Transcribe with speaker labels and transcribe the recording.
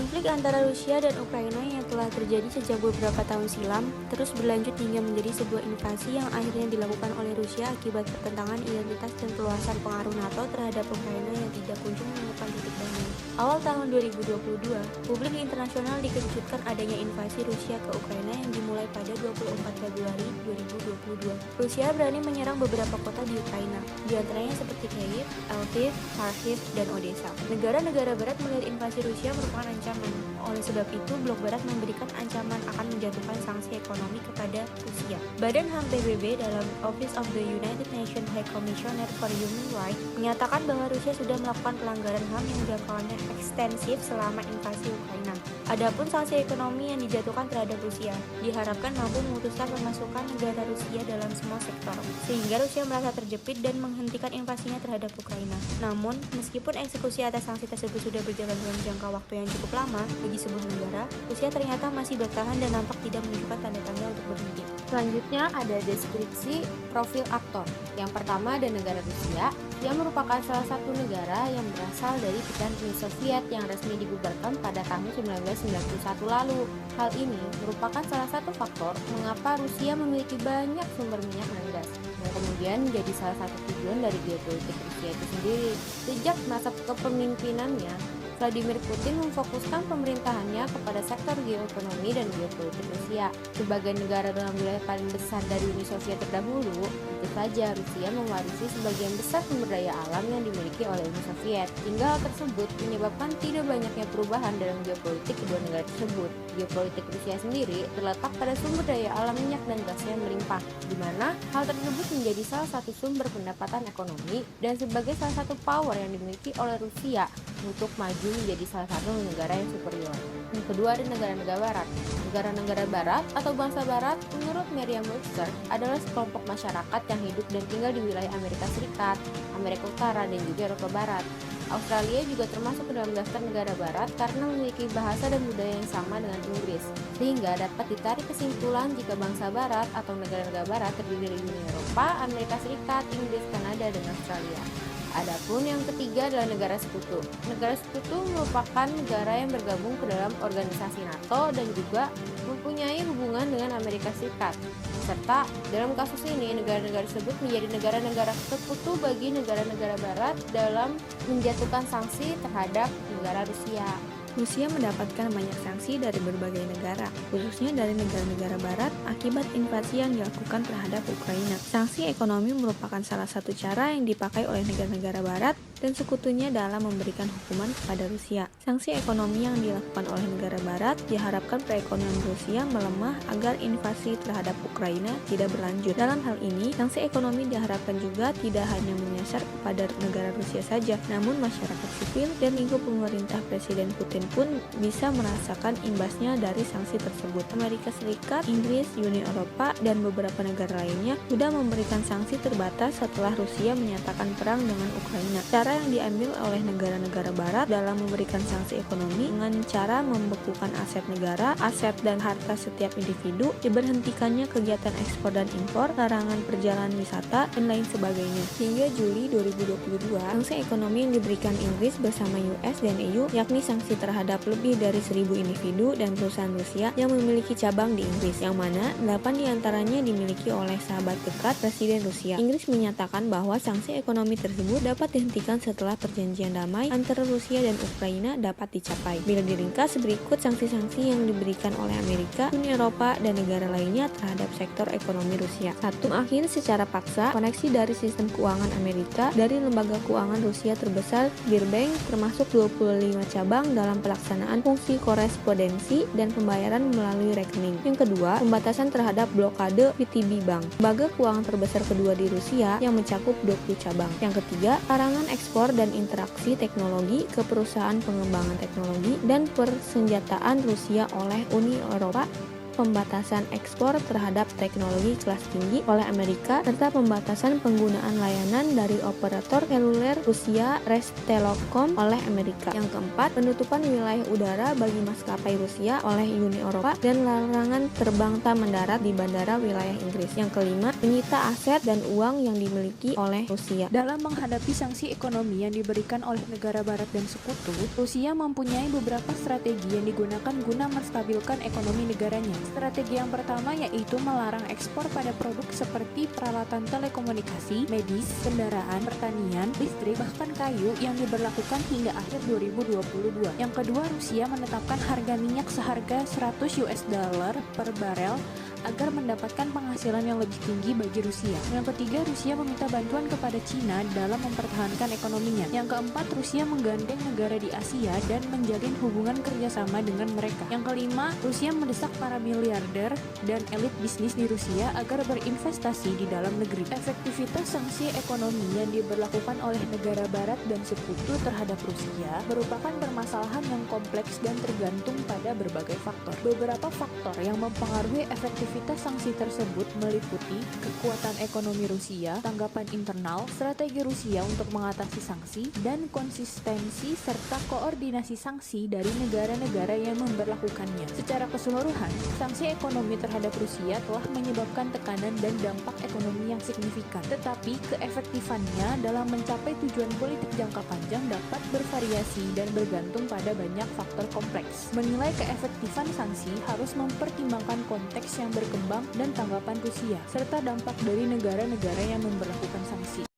Speaker 1: Konflik antara Rusia dan Ukraina yang telah terjadi sejak beberapa tahun silam terus berlanjut hingga menjadi sebuah invasi yang akhirnya dilakukan oleh Rusia akibat pertentangan identitas dan perluasan pengaruh NATO terhadap Ukraina yang tidak kunjung menemukan titik damai. Awal tahun 2022, publik internasional dikejutkan adanya invasi Rusia ke Ukraina yang dimulai pada 24 Februari 2022. Rusia berani menyerang beberapa kota di Ukraina, di antaranya seperti Kyiv, Lviv, Kharkiv, dan Odessa. Negara-negara barat melihat invasi Rusia merupakan ancaman. Oleh sebab itu, blok barat memberikan ancaman akan menjatuhkan sanksi ekonomi kepada Rusia. Badan HAM PBB dalam Office of the United Nations High Commissioner for Human Rights menyatakan bahwa Rusia sudah melakukan pelanggaran HAM yang jangkauannya ekstensif selama invasi Ukraina. Adapun sanksi ekonomi yang dijatuhkan terhadap Rusia diharapkan mampu memutuskan pemasukan negara Rusia dalam semua sektor, sehingga Rusia merasa terjepit dan menghentikan invasinya terhadap Ukraina. Namun, meskipun eksekusi atas sanksi tersebut sudah berjalan dalam jangka waktu yang cukup lama bagi sebuah negara, Rusia ternyata masih bertahan dan nampak tidak menunjukkan tanda-tanda untuk berhenti.
Speaker 2: Selanjutnya ada deskripsi profil aktor. Yang pertama ada negara Rusia, yang merupakan salah satu negara yang berasal dari pikiran Uni Soviet yang resmi dibubarkan pada tahun 1991 lalu. Hal ini merupakan salah satu faktor mengapa Rusia memiliki banyak sumber minyak dan gas, yang kemudian menjadi salah satu tujuan dari geopolitik Rusia itu sendiri. Sejak masa kepemimpinannya, Vladimir Putin memfokuskan pemerintahannya kepada sektor geoekonomi dan geopolitik Rusia. Sebagai negara dengan wilayah paling besar dari Uni Soviet terdahulu, tentu saja Rusia mewarisi sebagian besar sumber daya alam yang dimiliki oleh Uni Soviet. Hingga hal tersebut menyebabkan tidak banyaknya perubahan dalam geopolitik kedua negara tersebut. Geopolitik Rusia sendiri terletak pada sumber daya alam minyak dan gasnya yang melimpah, di mana hal tersebut menjadi salah satu sumber pendapatan ekonomi dan sebagai salah satu power yang dimiliki oleh Rusia untuk maju menjadi salah satu negara yang superior. Yang kedua ada negara-negara barat. Negara-negara barat atau bangsa barat menurut Merriam-Webster adalah sekelompok masyarakat yang hidup dan tinggal di wilayah Amerika Serikat, Amerika Utara, dan juga Eropa Barat. Australia juga termasuk ke dalam daftar negara barat karena memiliki bahasa dan budaya yang sama dengan Inggris, sehingga dapat ditarik kesimpulan jika bangsa barat atau negara-negara barat terdiri dari Uni Eropa, Amerika Serikat, Inggris, Kanada, dan Australia. Adapun yang ketiga adalah negara sekutu. Negara sekutu merupakan negara yang bergabung ke dalam organisasi NATO dan juga mempunyai hubungan dengan Amerika Serikat. Serta dalam kasus ini negara-negara tersebut menjadi negara-negara sekutu bagi negara-negara barat dalam menjatuhkan sanksi terhadap negara Rusia.
Speaker 1: Rusia mendapatkan banyak sanksi dari berbagai negara, khususnya dari negara-negara barat akibat invasi yang dilakukan terhadap Ukraina. Sanksi ekonomi merupakan salah satu cara yang dipakai oleh negara-negara barat dan sekutunya dalam memberikan hukuman kepada Rusia. Sanksi ekonomi yang dilakukan oleh negara barat diharapkan perekonomian Rusia melemah agar invasi terhadap Ukraina tidak berlanjut. Dalam hal ini, sanksi ekonomi diharapkan juga tidak hanya menyasar kepada negara Rusia saja, namun masyarakat sipil dan lingkup pemerintah Presiden Putin pun bisa merasakan imbasnya dari sanksi tersebut. Amerika Serikat, Inggris, Uni Eropa, dan beberapa negara lainnya sudah memberikan sanksi terbatas setelah Rusia menyatakan perang dengan Ukraina. Cara yang diambil oleh negara-negara barat dalam memberikan sanksi ekonomi dengan cara membekukan aset negara, aset dan harta setiap individu, diberhentikannya kegiatan ekspor dan impor, larangan perjalanan wisata, dan lain sebagainya. Hingga Juli 2022, sanksi ekonomi yang diberikan Inggris bersama US dan EU, yakni sanksi terhadap lebih dari 1.000 individu dan perusahaan Rusia yang memiliki cabang di Inggris, yang mana 8 diantaranya dimiliki oleh sahabat dekat Presiden Rusia. Inggris menyatakan bahwa sanksi ekonomi tersebut dapat dihentikan setelah perjanjian damai antara Rusia dan Ukraina dapat dicapai. Bila diringkas berikut sanksi-sanksi yang diberikan oleh Amerika, Uni Eropa, dan negara lainnya terhadap sektor ekonomi Rusia. 1. Mengakhiri secara paksa koneksi dari sistem keuangan Amerika dari lembaga keuangan Rusia terbesar Sberbank, termasuk 25 cabang dalam pelaksanaan fungsi korespondensi dan pembayaran melalui rekening. Yang kedua, pembatasan terhadap blokade VTB Bank, lembaga keuangan terbesar kedua di Rusia yang mencakup 20 cabang. Yang ketiga, larangan ekspor dan interaksi teknologi ke perusahaan pengembangan teknologi dan persenjataan Rusia oleh Uni Eropa pembatasan ekspor terhadap teknologi kelas tinggi oleh Amerika, serta pembatasan penggunaan layanan dari operator seluler Rusia Restelekom oleh Amerika. Yang keempat, penutupan wilayah udara bagi maskapai Rusia oleh Uni Eropa dan larangan terbang tak mendarat di bandara wilayah Inggris. Yang kelima, menyita aset dan uang yang dimiliki oleh Rusia.
Speaker 3: Dalam menghadapi sanksi ekonomi yang diberikan oleh negara barat dan sekutu, Rusia mempunyai beberapa strategi yang digunakan guna menstabilkan ekonomi negaranya. Strategi yang pertama yaitu melarang ekspor pada produk seperti peralatan telekomunikasi, medis, kendaraan, pertanian, listrik, bahkan kayu yang diberlakukan hingga akhir 2022. Yang kedua, Rusia menetapkan harga minyak seharga 100 US dollar per barel agar mendapatkan penghasilan yang lebih tinggi bagi Rusia. Yang ketiga, Rusia meminta bantuan kepada Cina dalam mempertahankan ekonominya. Yang keempat, Rusia menggandeng negara di Asia dan menjalin hubungan kerjasama dengan mereka. Yang kelima, Rusia mendesak para miliarder dan elit bisnis di Rusia agar berinvestasi di dalam negeri. Efektivitas sanksi ekonomi yang diberlakukan oleh negara barat dan sekutu terhadap Rusia merupakan permasalahan yang kompleks dan tergantung pada berbagai faktor. Beberapa faktor yang mempengaruhi efektivitas sanksi tersebut meliputi kekuatan ekonomi Rusia, tanggapan internal, strategi Rusia untuk mengatasi sanksi, dan konsistensi serta koordinasi sanksi dari negara-negara yang memberlakukannya. Secara keseluruhan, sanksi ekonomi terhadap Rusia telah menyebabkan tekanan dan dampak ekonomi yang signifikan. Tetapi keefektifannya dalam mencapai tujuan politik jangka panjang dapat bervariasi dan bergantung pada banyak faktor kompleks. Menilai keefektifan sanksi harus mempertimbangkan konteks yang berkembang dan tanggapan Rusia, serta dampak dari negara-negara yang memberlakukan sanksi.